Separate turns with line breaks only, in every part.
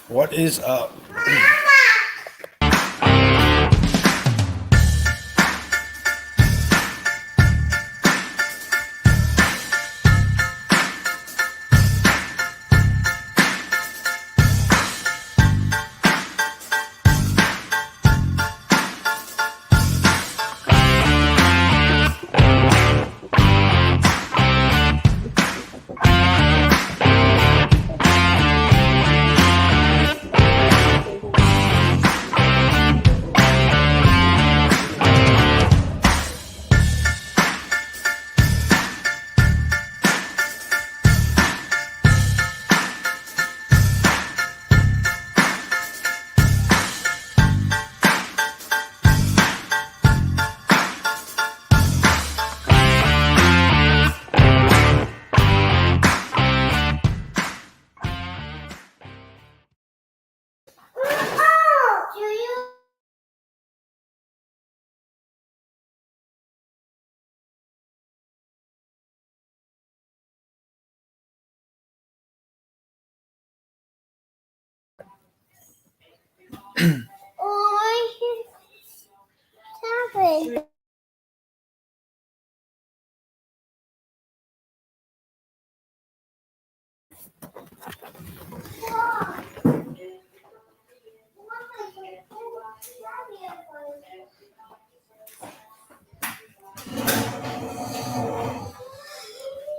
What is up?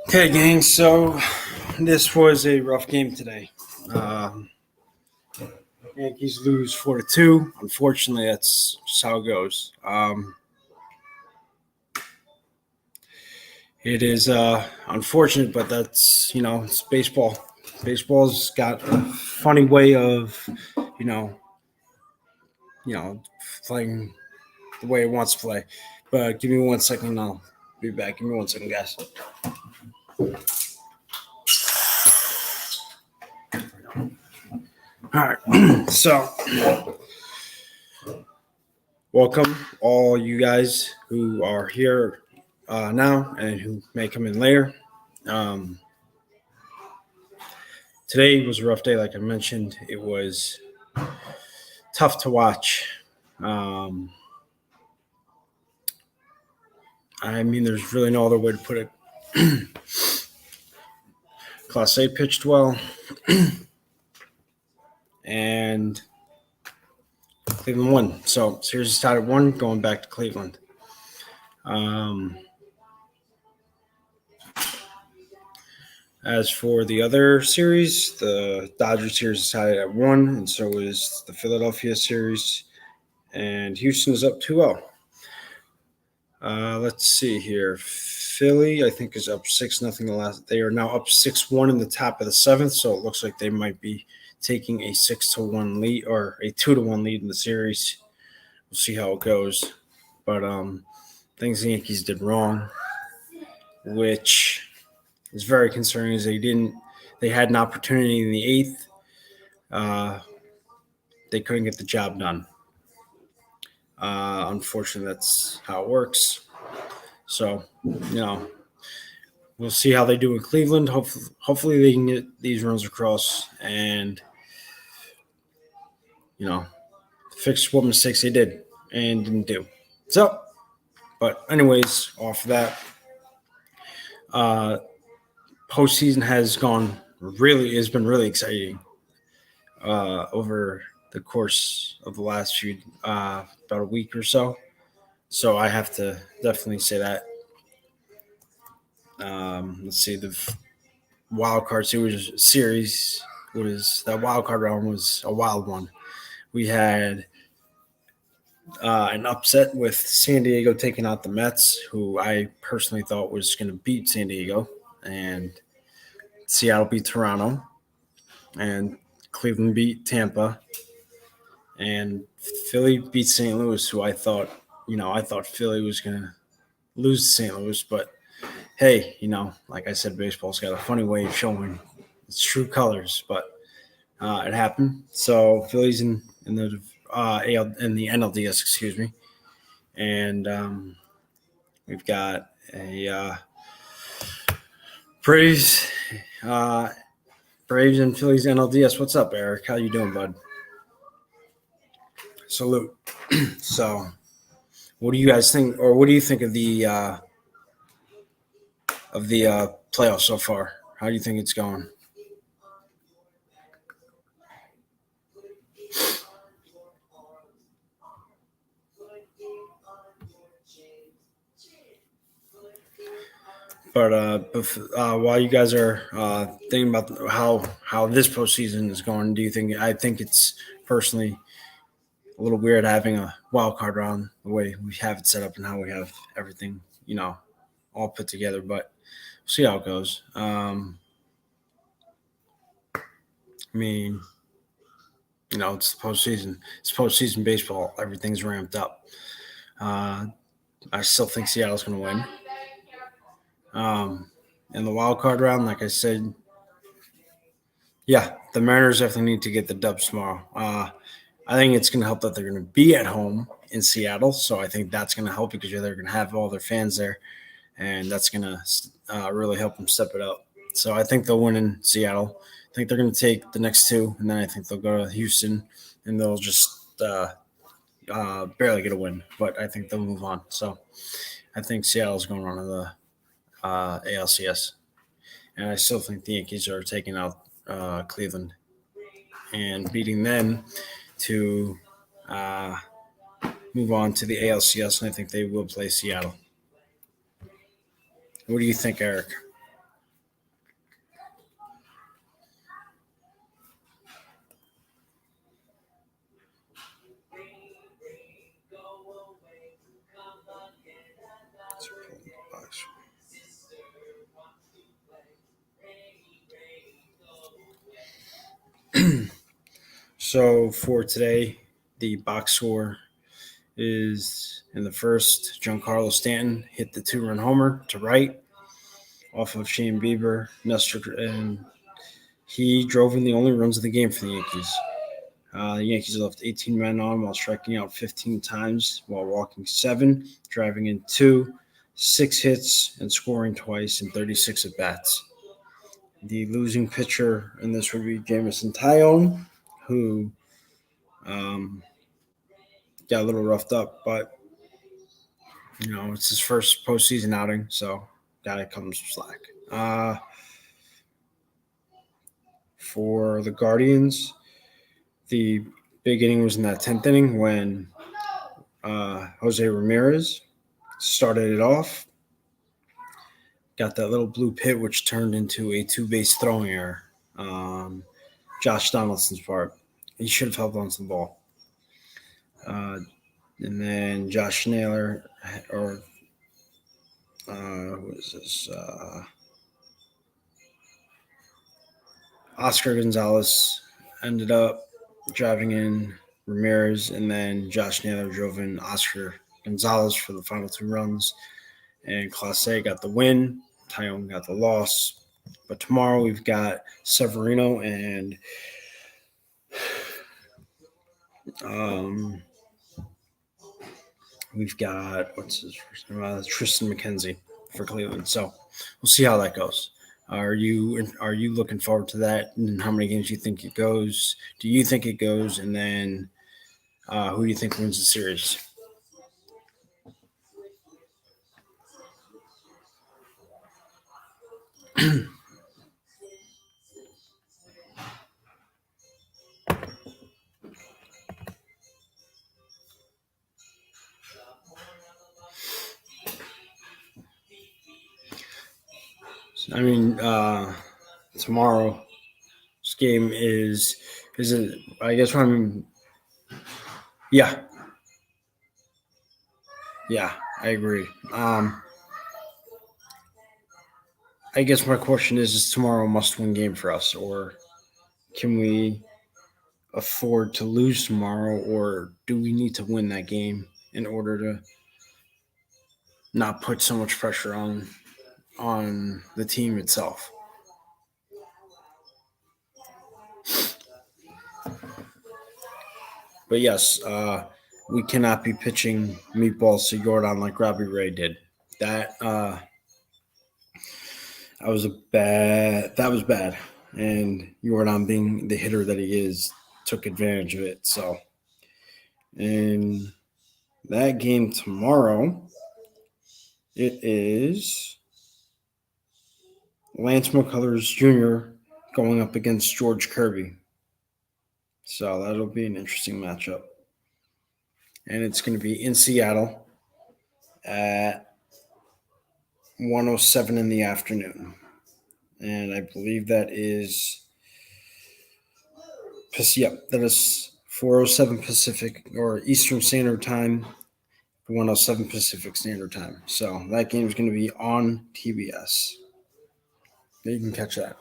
Okay, gang. So this was a rough game today. Yankees lose 4-2. Unfortunately, that's just how it goes. It is unfortunate, but that's it's baseball. Baseball's got a funny way of you know playing the way it wants to play. But give me 1 second, I'll be back. Give me 1 second, guys. All right. So, welcome all you guys who are here now and who may come in later. Today was a rough day, like I mentioned. It was tough to watch. I mean, there's really no other way to put it. Class A pitched well, and Cleveland won. So series is tied at 1, going back to Cleveland. As for the other series, the Dodgers series is tied at 1, and so is the Philadelphia series. And Houston is up 2-0. Let's see here. Philly, I think, is up 6-0. They are now up 6-1 in the top of the 7th, so it looks like they might be taking a 6-1 lead or a 2-1 lead in the series. We'll see how it goes. But things the Yankees did wrong, which is very concerning, is they had an opportunity in the 8th. They couldn't get the job done. Unfortunately, that's how it works. So, we'll see how they do in Cleveland. Hopefully they can get these runs across and, fix what mistakes they did and didn't do. So, but anyways, off of that, postseason has been really exciting over the course of the last few, about a week or so. So I have to definitely say that. Let's see, the wild card series that wild card round was a wild one. We had an upset with San Diego taking out the Mets, who I personally thought was going to beat San Diego, and Seattle beat Toronto, and Cleveland beat Tampa, and Philly beat St. Louis, who I thought Philly was going to lose to St. Louis, but hey, like I said, baseball's got a funny way of showing its true colors, but it happened. So Phillies in the NLDS, excuse me, and we've got a Braves Braves and Phillies NLDS. What's up, Eric? How you doing, bud? Salute. So, what do you guys think, or what do you think of the playoffs so far? How do you think it's going? But while you guys are thinking about how this postseason is going, do you think? I think it's personally a little weird having a wild card round the way we have it set up and how we have everything, all put together. But we'll see how it goes. I mean, it's the postseason. It's postseason baseball. Everything's ramped up. I still think Seattle's going to win. In the wild card round, like I said, yeah, the Mariners definitely need to get the dubs tomorrow. I think it's going to help that they're going to be at home in Seattle, so I think that's going to help because they're going to have all their fans there, and that's going to really help them step it up. So I think they'll win in Seattle. I think they're going to take the next two, and then I think they'll go to Houston, and they'll just barely get a win, but I think they'll move on. So I think Seattle's going on to the ALCS, and I still think the Yankees are taking out Cleveland and beating them to move on to the ALCS, and I think they will play Seattle. What do you think, Eric? So for today, the box score is in the first, Giancarlo Stanton hit the 2-run homer to right off of Shane Bieber, Nestor, and he drove in the only runs of the game for the Yankees. The Yankees left 18 men on while striking out 15 times while walking 7, driving in 2, 6 hits, and scoring twice in 36 at-bats. The losing pitcher in this would be Jameson Taillon, who got a little roughed up, but it's his first postseason outing, so gotta cut him some slack. For the Guardians, the big inning was in that 10th inning when Jose Ramirez started it off. Got that little blue pit, which turned into a 2-base throwing error. Josh Donaldson's part. He should have held on to the ball. And then Josh Naylor, or who is this? Oscar Gonzalez ended up driving in Ramirez, and then Josh Naylor drove in Oscar Gonzalez for the final 2 runs. And Clase got the win. Taillon got the loss. But tomorrow we've got Severino and we've got Tristan McKenzie for Cleveland. So we'll see how that goes. Are you looking forward to that? And how many games do you think it goes? Do you think it goes? And then who do you think wins the series? I mean, tomorrow's game is it? I guess what I mean. Yeah, I agree. I guess my question is tomorrow a must-win game for us, or can we afford to lose tomorrow, or do we need to win that game in order to not put so much pressure on the team itself? But yes, we cannot be pitching meatballs to Jordan like Robbie Ray did. That was bad. and Jordan, being the hitter that he is, took advantage of it. So, in that game tomorrow, it is Lance McCullers Jr. going up against George Kirby. So that'll be an interesting matchup. And it's going to be in Seattle at 1:07 in the afternoon. And I believe that is that is 4:07 Pacific or Eastern Standard Time, 1:07 Pacific Standard Time. So that game is going to be on TBS. You can catch that.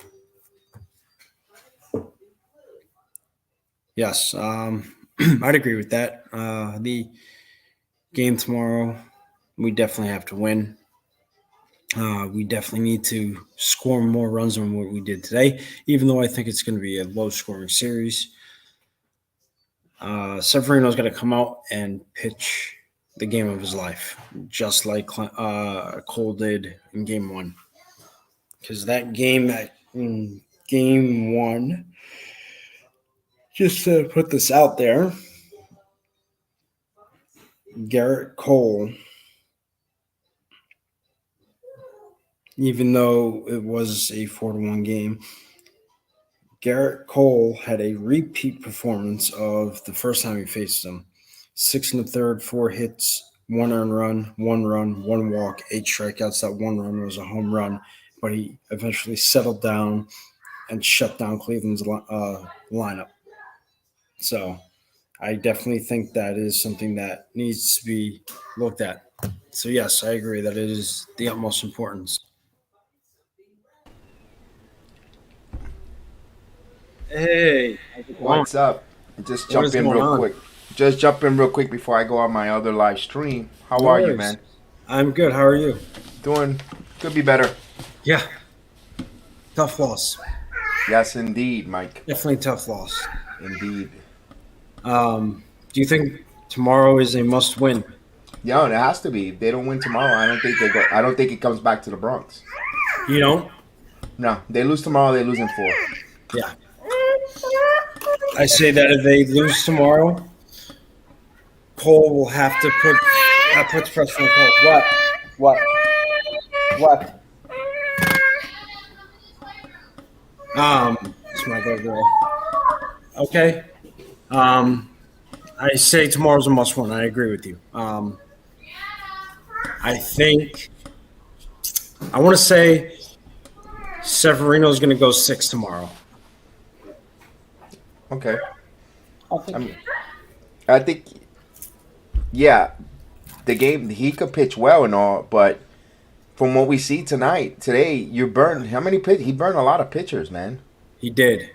Yes, I'd agree with that. The game tomorrow, we definitely have to win. We definitely need to score more runs than what we did today, even though I think it's going to be a low-scoring series. Severino's going to come out and pitch the game of his life, just like Cole did in Game 1. Because that game, in Game 1, just to put this out there, Garrett Cole, even though it was a 4-1 game, Garrett Cole had a repeat performance of the first time he faced him. 6 1/3, 4 hits, 1 earned run, 1 walk, 8 strikeouts. That 1 run was a home run, but he eventually settled down and shut down Cleveland's lineup. So I definitely think that is something that needs to be looked at. So yes, I agree that it is the utmost importance. Hey, how's it going?
What's up? Just
What
jump
is
in
going
real
on?
quick. Just jump in real quick before I go on my other live stream. How
No
are you,
worries.
man?
I'm good. How are you?
Doing could be better.
Yeah, tough loss.
Yes, indeed, Mike.
Definitely tough loss.
Indeed.
Do you think tomorrow is a must win?
Yeah, it has to be. If they don't win tomorrow, I don't think they go. I don't think it comes back to the Bronx.
You don't?
No, they lose tomorrow. They lose in four.
Yeah. I say that if they lose tomorrow, Cole will have to put that puts pressure on Cole. What? What? What? It's my little girl. Okay. I say tomorrow's a must win. I agree with you. I think I want to say Severino's going to go 6 tomorrow.
Okay.
I think.
I mean, I think. Yeah, the game he could pitch well and all, but from what we see today, you burn how many pitch? He burned a lot of pitchers, man.
He did.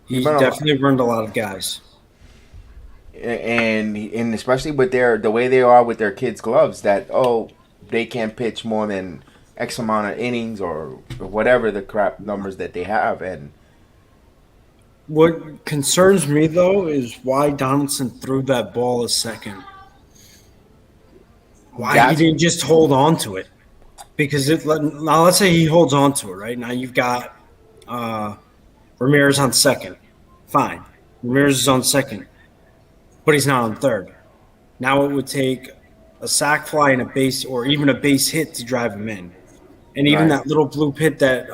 He
He
burned a lot.
definitely burned a lot of guys.
And especially with the way they are with their kids' gloves, that they can't pitch more than X amount of innings or whatever the crap numbers that they have, and
What concerns me though is why Donaldson threw that ball a second. Why he
that's
didn't just hold on to it? Because now let's say he holds on to it, right? Now you've got uh, Ramirez on second. Fine. Ramirez is on second, but he's not on third. Now it would take a sac fly and a base or even a base hit to drive him in. And even
right.
that little blue pit that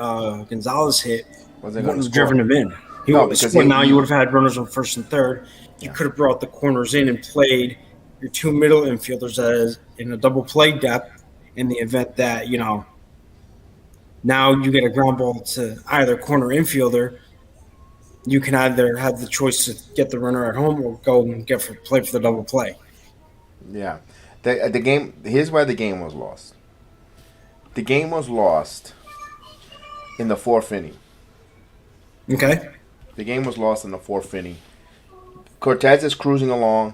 Gonzalez hit
Wasn't going
wouldn't
to
have driven
score.
him in. He
No,
would have
because
scored. Now you would have had runners on first and third. You
yeah,
could have brought the corners in and played your 2 middle infielders as in a double play depth in the event that, now you get a ground ball to either corner infielder. You can either have the choice to get the runner at home or go and play for the double play.
yeah. The game. Here's where the game was lost. The game was lost in the fourth inning.
Okay.
The game was lost in the fourth inning. Cortez is cruising along.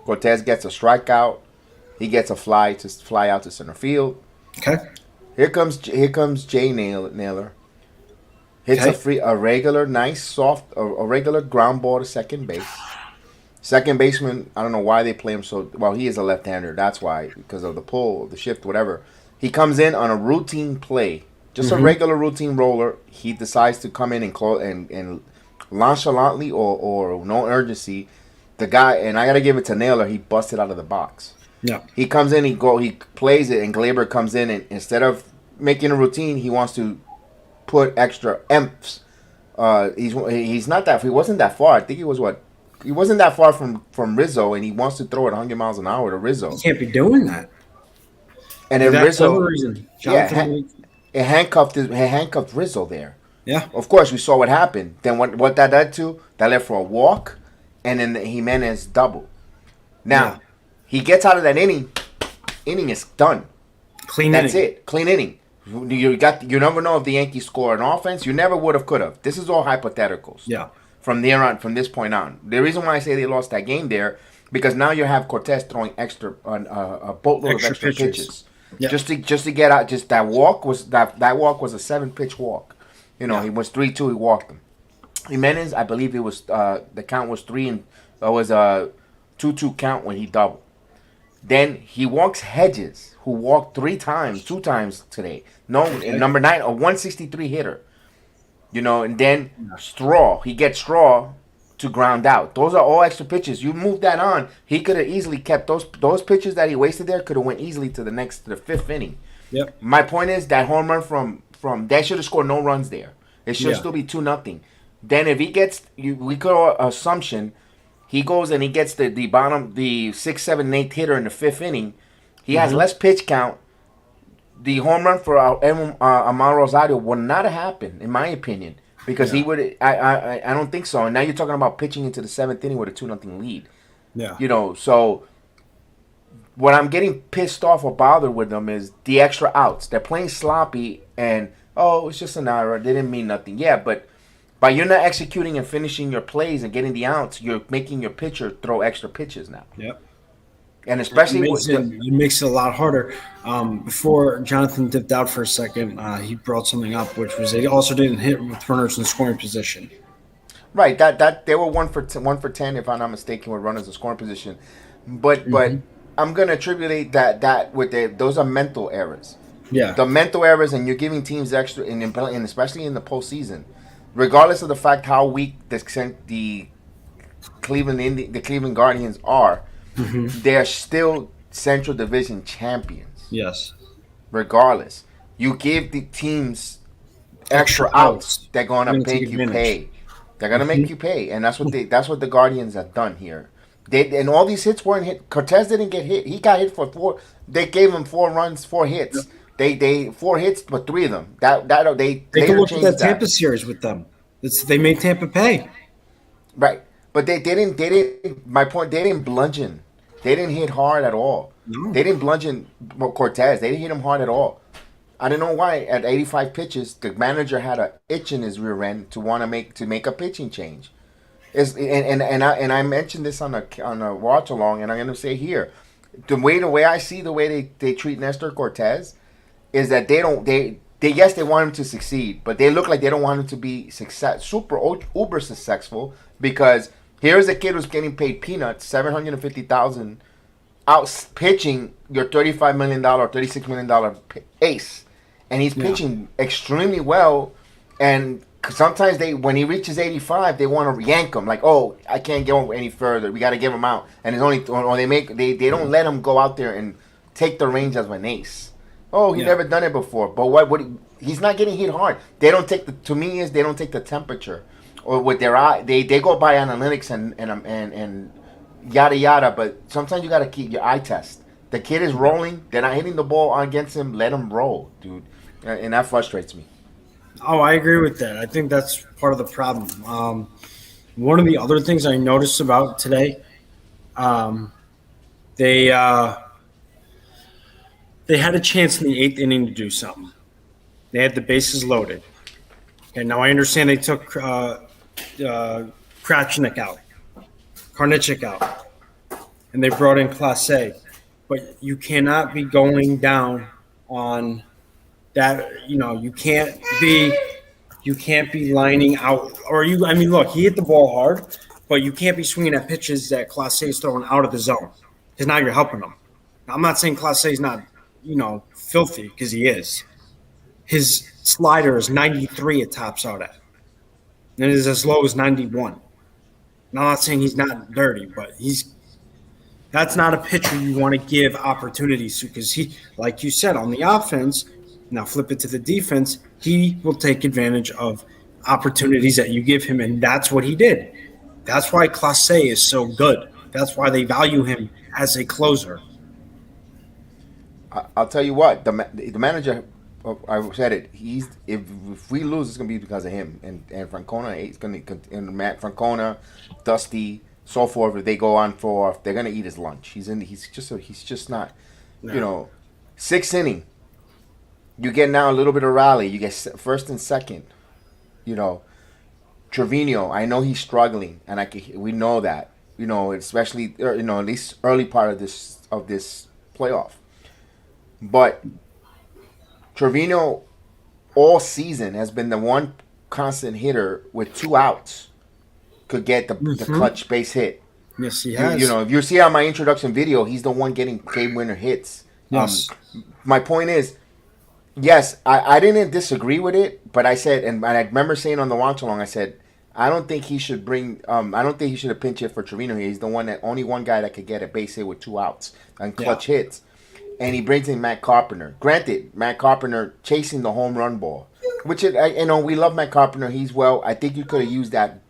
Cortez gets a strikeout. He gets a fly out to center field.
Okay.
Here comes Jay Naylor. Hits
Okay.
a regular nice soft a regular ground ball to second base. Second baseman, I don't know why they play him so well. He is a left-hander. That's why, because of the pull, the shift, whatever. He comes in on a routine play just a regular routine roller. He decides to come in and close and nonchalantly or no urgency. The guy, and I gotta give it to Naylor. He busted out of the box.
Yeah.
He comes in, he plays it, and Glaber comes in, and instead of making a routine, he wants to put extra emphs. He's not that, he wasn't that far. I think he wasn't that far from Rizzo, and he wants to throw it 100 miles an hour to Rizzo.
He can't be doing that.
And then
That's
Rizzo,
another reason.
it handcuffed Rizzo there.
Yeah.
Of course, we saw what happened. Then what that led to? That led for a walk, and then the Jimenez double. Now, he gets out of that inning. Inning is done. That's it. Clean inning. You never know if the Yankees score an offense. You never would have, could have. This is all hypotheticals.
Yeah.
From this point on, the reason why I say they lost that game there, because now you have Cortez throwing a boatload of extra pitches. Yep. Just to get out. Just that walk was that walk was a 7-pitch walk. He was 3-2. He walked him. Jimenez, I believe it was the count was 3 and it was a 2-2 count when he doubled. Then he walks Hedges, who walked 2 times today. Number 9, a 163 hitter. And then Straw, he gets Straw to ground out. Those are all extra pitches. You move that on, he could have easily kept those pitches that he wasted there. Could have went easily to the 5th inning.
Yep.
My point is that home run from they should have scored no runs there. It should still be 2-0. Then if he gets, we could assumption, he goes and he gets the 6th, 7th, and 8th hitter in the 5th inning. He has less pitch count. The home run for Amaro Rosario would not have happened, in my opinion, because he would. I don't think so. And now you're talking about pitching into the 7th inning with a 2-0 lead.
Yeah.
So what I'm getting pissed off or bothered with them is the extra outs. They're playing sloppy, and it's just an error. They didn't mean nothing. Yeah, but by you're not executing and finishing your plays and getting the outs, you're making your pitcher throw extra pitches now.
Yep.
And especially
it makes it a lot harder. Before Jonathan dipped out for a second, he brought something up, which was they also didn't hit with runners in scoring position.
Right. That they were 1 for 10, if I'm not mistaken, with runners in scoring position. But I'm gonna attribute that with those are mental errors.
Yeah.
The mental errors, and you're giving teams extra, and especially in the postseason, regardless of the fact how weak the Cleveland Guardians are. They're still Central Division champions.
Yes.
Regardless, you give the teams extra outs, they're gonna make you pay. They're gonna make you pay, and that's what the Guardians have done here. And all these hits weren't hit. Cortez didn't get hit. He got hit for 4. They gave him 4 runs, 4 hits. Yep. They 4 hits, but 3 of them. They
can look at that Tampa series with them. They made Tampa pay.
Right. But they didn't. My point. They didn't bludgeon. They didn't hit hard at all. No. They didn't bludgeon Cortez. They didn't hit him hard at all. I don't know why. At 85 pitches, the manager had an itch in his rear end to make a pitching change. I mentioned this on a watch along, and I'm gonna say here, the way I see the way they treat Nestor Cortez is that they want him to succeed, but they look like they don't want him to be uber successful, because here's a kid who's getting paid peanuts, $750,000, out pitching your $35 million, $36 million ace, and he's pitching extremely well. And sometimes when he reaches 85, they want to yank him, like, oh, I can't go any further. We got to give him out, and it's only or they don't let him go out there and take the range as an ace. Oh, he's never done it before. But what he's not getting hit hard. They don't take they don't take the temperature, or with their eye. They go by analytics and yada yada. But sometimes you got to keep your eye test. The kid is rolling. They're not hitting the ball against him. Let him roll, dude, and that frustrates me.
Oh, I agree with that. I think that's part of the problem. One of the other things I noticed about today, they had a chance in the 8th inning to do something. They had the bases loaded. Okay, now I understand they took Krachnik out, Karnichik out, and they brought in Clase. But you cannot be going down on that. You can't be lining out, look, he hit the ball hard, but you can't be swinging at pitches that Clase is throwing out of the zone, because now you're helping him. Now, I'm not saying Clase is not, filthy, because he is. His slider is 93 it tops out at. And it is as low as 91. Now, I'm not saying he's not dirty, but that's not a pitcher you want to give opportunities to because he, like you said, on the offense, now flip it to the defense, he will take advantage of opportunities that you give him, and that's what he did. That's why Clase is so good. That's why they value him as a closer.
I'll tell you what, the manager, I said it. If we lose, it's gonna be because of him and Francona. It's gonna and Matt Francona, Dusty, so forth. If they go on for, they're gonna eat his lunch. He's just not,
No.
sixth inning. You get now a little bit of rally. You get first and second. You know, Trevino. I know he's struggling, and we know that. Especially at least early part of this playoff. But Trevino all season has been the one constant hitter with 2 outs could get the clutch base hit.
Yes, he has.
If you see on my introduction video, he's the one getting game winner hits.
Yes.
My point is, yes, I didn't disagree with it, but I said, and I remember saying on the watch along, I said, I don't think he should I don't think he should have pinch hit for Trevino here. He's the only one guy that could get a base hit with 2 outs and clutch hits. And he brings in Matt Carpenter. Granted, Matt Carpenter chasing the home run ball, which we love Matt Carpenter. I think you could have used that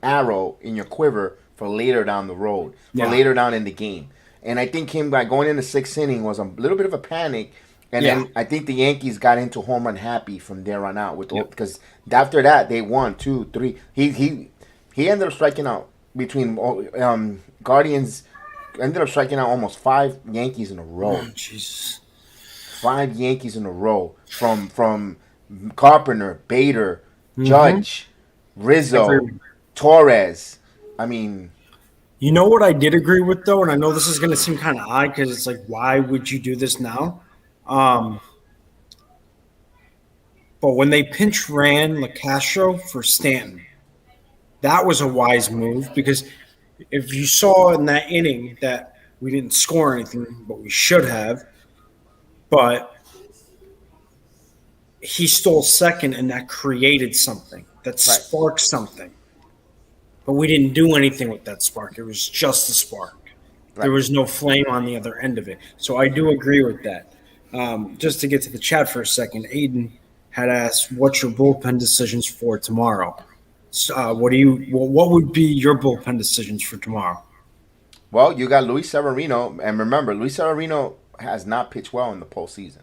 arrow in your quiver for later down the road, for later down in the game. And I think him by going in the 6th inning was a little bit of a panic. And then I think the Yankees got into home run happy from there on out because after that they won 2, 3. He ended up striking out between Guardians. Ended up striking out almost 5 Yankees in a row.
Oh, Jesus.
5 Yankees in a row from Carpenter, Bader, Judge, Rizzo, Torres. I mean,
you know what I did agree with though, and I know this is going to seem kind of odd because it's like, why would you do this now? But when they pinch ran LaCastro for Stanton, that was a wise move because if you saw in that inning that we didn't score anything, but we should have, but he stole second and that created something, that sparked something. But we didn't do anything with that spark. It was just a spark. Right. There was no flame on the other end of it. So I do agree with that. Just to get to the chat for a second, Aiden had asked, what's your bullpen decisions for tomorrow? What would be your bullpen decisions for tomorrow?
Well, you got Luis Severino, and remember, Luis Severino has not pitched well in the postseason.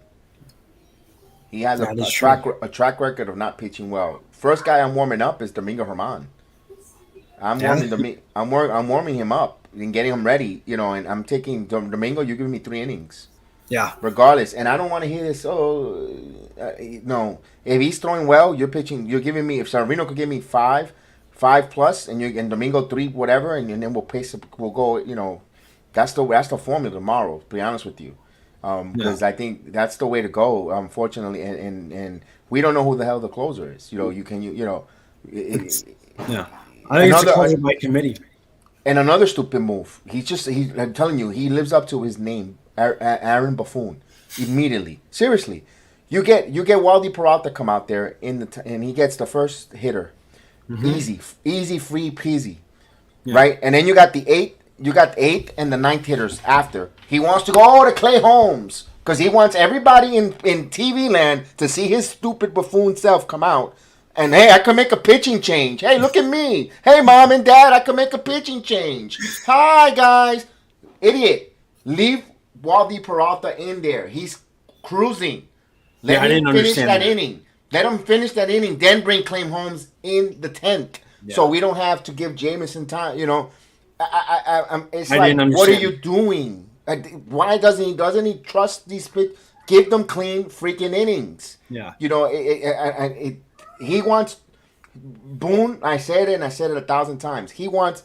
He has a track record of not pitching well. First guy I'm warming up is Domingo Germán. I'm warming him up and getting him ready, and I'm taking Domingo. You're giving me 3 innings.
Yeah.
Regardless, and I don't want to hear this. No. If he's throwing well, you're pitching. You're giving me. If Severino could give me 5 plus, and Domingo 3, whatever, and then we'll pace. We'll go. That's the formula tomorrow. To be honest with you, because I think that's the way to go. Unfortunately, and we don't know who the hell the closer is. I think it's a closer by committee. And another stupid move. I'm telling you, he lives up to his name. Aaron Buffoon, immediately. Seriously, you get Waldy Peralta come out there and he gets the first hitter, easy, free peasy, right? And then you got the 8th and the 9th hitters after. He wants to go to Clay Holmes because he wants everybody in TV land to see his stupid buffoon self come out. And hey, I can make a pitching change. Hey, look at me. Hey, mom and dad, I can make a pitching change. Hi, guys. Idiot. Leave Waldy Peralta in there. He's cruising. Let him finish that inning. Let him finish that inning. Then bring Clay Holmes in the 10th. Yeah. So we don't have to give Jameson time. It's like, what are you doing? Why doesn't he trust these pitch? Give them clean freaking innings.
Yeah.
He wants Boone. I said it 1,000 times. He wants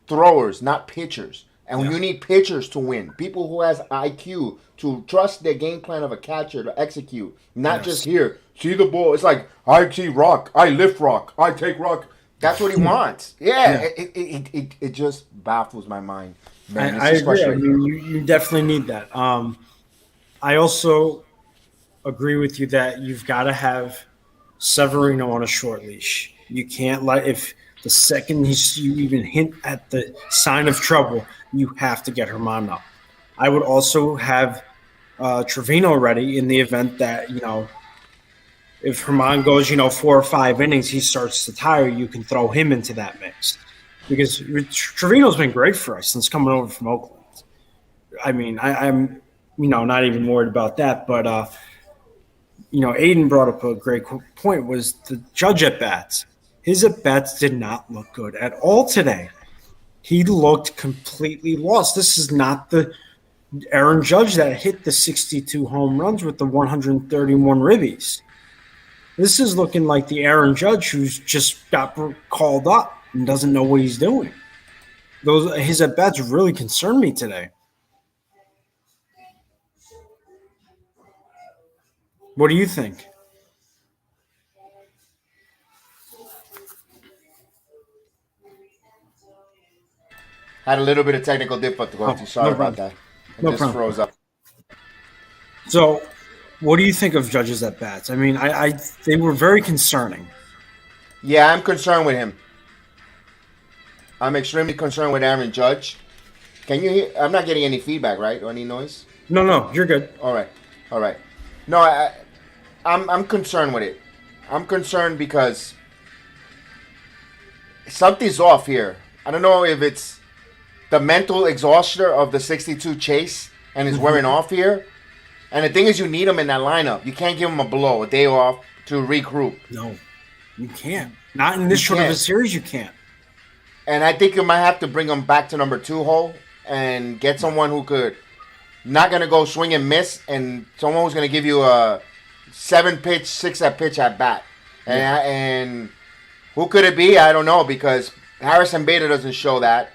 throwers, not pitchers. And you need pitchers to win. People who has IQ to trust their game plan of a catcher to execute. Not just here. See the ball. It's like, I see rock. I lift rock. I take rock. That's what he wants. Yeah. It just baffles my mind. Man,
I agree. You definitely need that. I also agree with you that you've got to have Severino on a short leash. You can't let if the second you even hint at the sign of trouble, you have to get Herman up. I would also have Trevino ready in the event that if Herman goes 4 or 5 innings, he starts to tire. You can throw him into that mix because Trevino's been great for us since coming over from Oakland. I mean, I'm not even worried about that, but Aiden brought up a great point was the Judge at bats. His at bats did not look good at all today. He looked completely lost. This is not the Aaron Judge that hit the 62 home runs with the 131 ribbies. This is looking like the Aaron Judge who's just got called up and doesn't know what he's doing. His at bats really concern me today. What do you think?
Had a little bit of technical
Oh,
difficulty. Sorry
no
about
problem.
that. I
No
just
problem.
froze up.
So, what do you think of Judge's at bats? I mean, they were very concerning.
Yeah, I'm concerned with him. I'm extremely concerned with Aaron Judge. Can you hear? I'm not getting any feedback, right, or any noise?
No, you're good.
All right, all right. No, I'm concerned with it. I'm concerned because something's off here. I don't know if it's the mental exhaustion of the 62 chase and is wearing off here. And the thing is, you need him in that lineup. You can't give him a day off to regroup.
No, you can't. Not in this short of a series, you can't.
And I think you might have to bring him back to number 2 hole and get someone who could not going to go swing and miss, and someone who's going to give you a 7-pitch, 6-at-pitch at bat. And who could it be? I don't know, because Harrison Bader doesn't show that.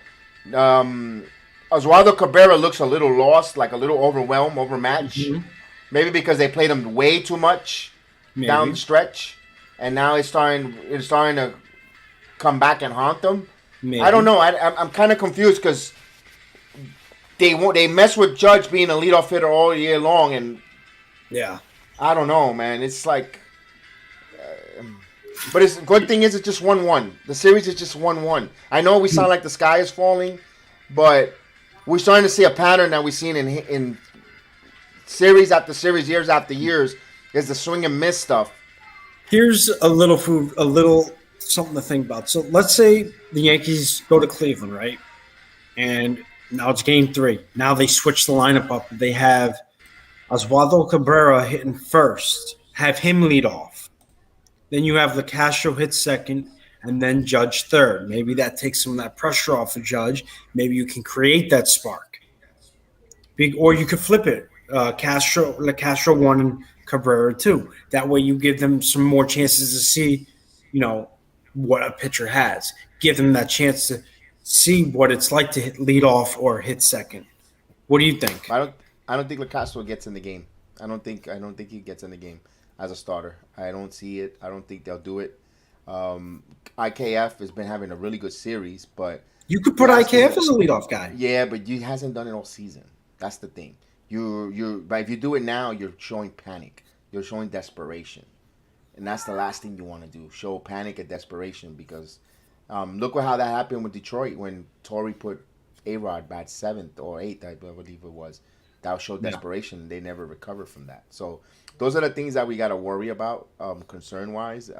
Oswaldo Cabrera looks a little lost, like a little overwhelmed, overmatched. Mm-hmm. Maybe because they played him way too much down the stretch, and now it's starting to come back and haunt them. Maybe. I don't know. I'm kind of confused because they mess with Judge being a leadoff hitter all year long, and I don't know, man. It's like, but it's good thing is it's just 1-1. The series is just 1-1. I know we sound like the sky is falling, but we're starting to see a pattern that we've seen in series after series, years after years, is the swing and miss stuff.
Here's a little something to think about. So let's say the Yankees go to Cleveland, right? And now it's game 3. Now they switch the lineup up. They have Oswaldo Cabrera hitting first, have him lead off. Then you have LeCastro hit second, and then Judge third. Maybe that takes some of that pressure off of Judge. Maybe you can create that spark. Or you could flip it. LeCastro 1 and Cabrera 2. That way you give them some more chances to see, what a pitcher has. Give them that chance to see what it's like to lead off or hit second. What do you think?
I don't think LeCastro gets in the game. I don't think he gets in the game as a starter. I don't see it. I don't think they'll do it. IKF has been having a really good series, but
you could put IKF as a leadoff guy.
Yeah, but he hasn't done it all season. That's the thing. But if you do it now, you're showing panic. You're showing desperation, and that's the last thing you want to do. Show panic and desperation because look how that happened with Detroit when Torrey put A-Rod bat 7th or 8th, I believe it was. That showed desperation. Yeah. They never recovered from that. So those are the things that we got to worry about, concern-wise.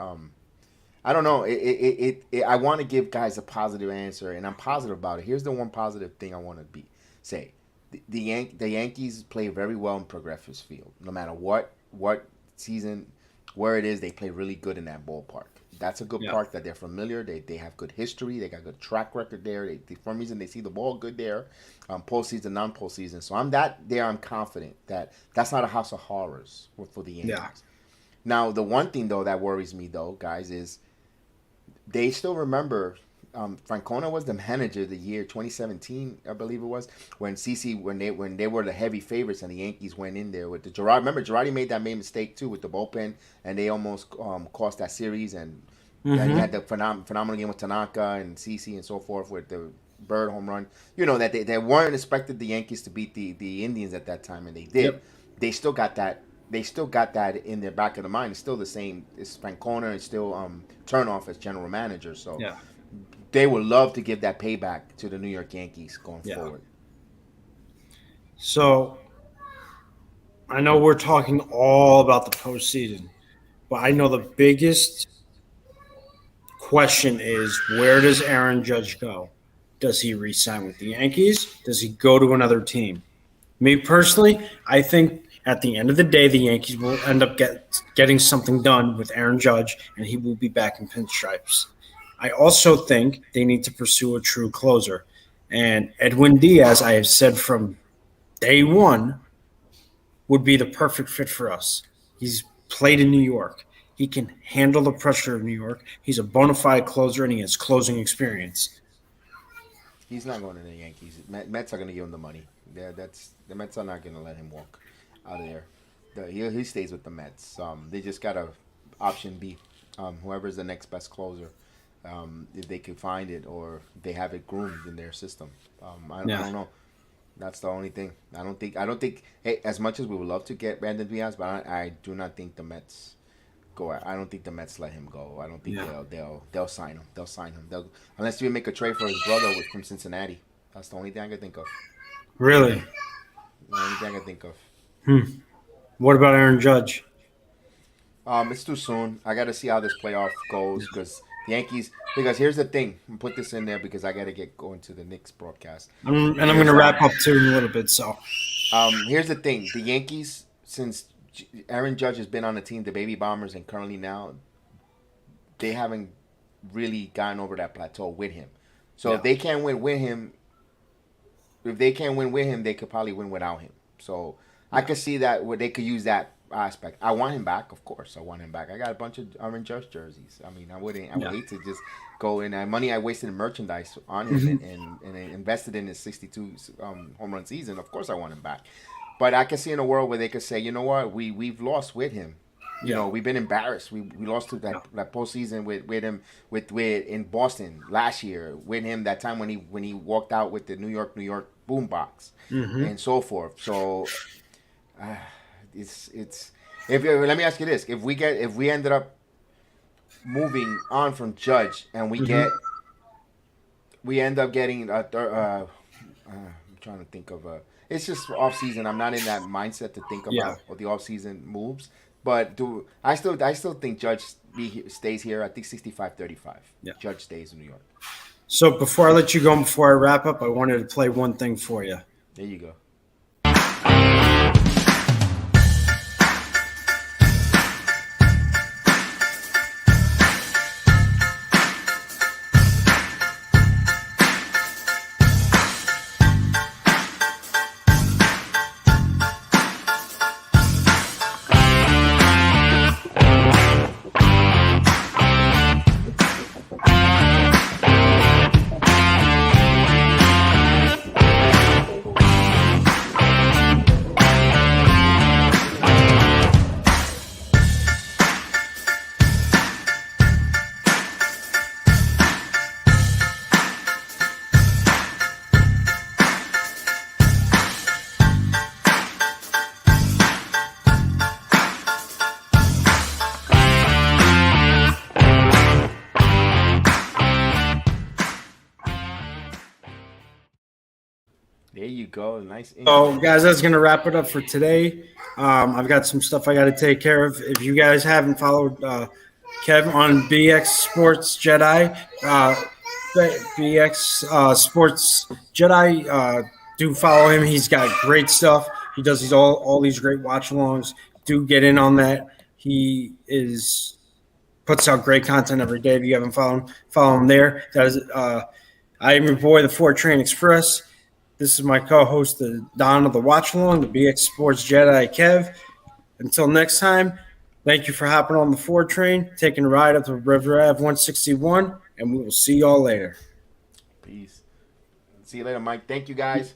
I don't know. I want to give guys a positive answer, and I'm positive about it. Here's the one positive thing I want to say. The Yankees play very well in Progressive Field. No matter what season, where it is, they play really good in that ballpark. That's a good park that they're familiar. They have good history. They got good track record there. For some reason, they see the ball good there. Postseason, non-postseason. So I'm confident that that's not a house of horrors for the Yankees. Yeah. Now, the one thing, though, that worries me, though, guys, is they still remember Francona was the manager the year 2017, I believe it was, when CC when they were the heavy favorites and the Yankees went in there with the Girardi. Remember, Girardi made that main mistake too with the bullpen, and they almost cost that series. And he had the phenomenal game with Tanaka and CC and so forth with the Bird home run. That they weren't expected the Yankees to beat the Indians at that time, and they did. Yep. They still got that they still got that in their back of the mind. It's still the same. It's Francona. It's still Turnoff as general manager. So
Yeah.
they would love to give that payback to the New York Yankees going
Yeah.
forward.
So I know we're talking all about the postseason, but I know the biggest question is where does Aaron Judge go? Does he re-sign with the Yankees? Does he go to another team? Me personally, I think at the end of the day, the Yankees will end up getting something done with Aaron Judge, and he will be back in pinstripes. I also think they need to pursue a true closer. And Edwin Diaz, I have said from day one, would be the perfect fit for us. He's played in New York. He can handle the pressure of New York. He's a bona fide closer, and he has closing experience.
He's not going to the Yankees. Mets are going to give him the money. That's the Mets are not going to let him walk out of there. He stays with the Mets. They just got a option B. Whoever's the next best closer, if they could find it or they have it groomed in their system. I
Yeah.
don't know. That's the only thing. I don't think. Hey, as much as we would love to get Brandon Diaz, but I do not think the Mets go. I don't think the Mets let him go. I don't think
Yeah.
they'll sign him. They'll sign him. Unless we make a trade for his brother from Cincinnati. That's the only thing I can think of.
Really?
The only thing I can think of.
What about Aaron Judge?
It's too soon. I got to see how this playoff goes because the Yankees. Because here's the thing. I'll put this in there because I got to get going to the Knicks broadcast.
And I'm going
Here's
to wrap up too in a little bit. So,
here's the thing. The Yankees, since Aaron Judge has been on the team, the Baby Bombers, and currently now, they haven't really gotten over that plateau with him. So
yeah.
if they can't win with him, they could probably win without him. So I could see that where they could use that aspect. I want him back, of course. I want him back. I got a bunch of Aaron Judge jerseys. I mean, I would hate to just go in that money I wasted in merchandise on him and invested in his 62 home run season. Of course, I want him back. But I can see in a world where they could say, you know what, we've lost with him. You know, we've been embarrassed. We lost to that postseason with him with in Boston last year with him that time when he walked out with the New York boombox and so forth. So it's if let me ask you this: if we ended up moving on from Judge and we end up getting I'm trying to think of a. It's just off season. I'm not in that mindset to think about the off season moves. But I still think Judge stays here. I think 65-35.
Yeah.
Judge stays in New York.
So before I let you go, and before I wrap up, I wanted to play one thing for you.
There you go. There you go. Nice.
So, guys, that's going to wrap it up for today. I've got some stuff I got to take care of. If you guys haven't followed Kev on BX Sports Jedi, BX Sports Jedi, do follow him. He's got great stuff. He does all these great watch-alongs. Do get in on that. He puts out great content every day. If you haven't followed him, follow him there. That is, I am your boy, the Ford Train Express. This is my co-host, the Don of the Watch Along, the BX Sports Jedi, Kev. Until next time, thank you for hopping on the Ford train, taking a ride up to River Ave 161, and we will see y'all later.
Peace. See you later, Mike. Thank you, guys.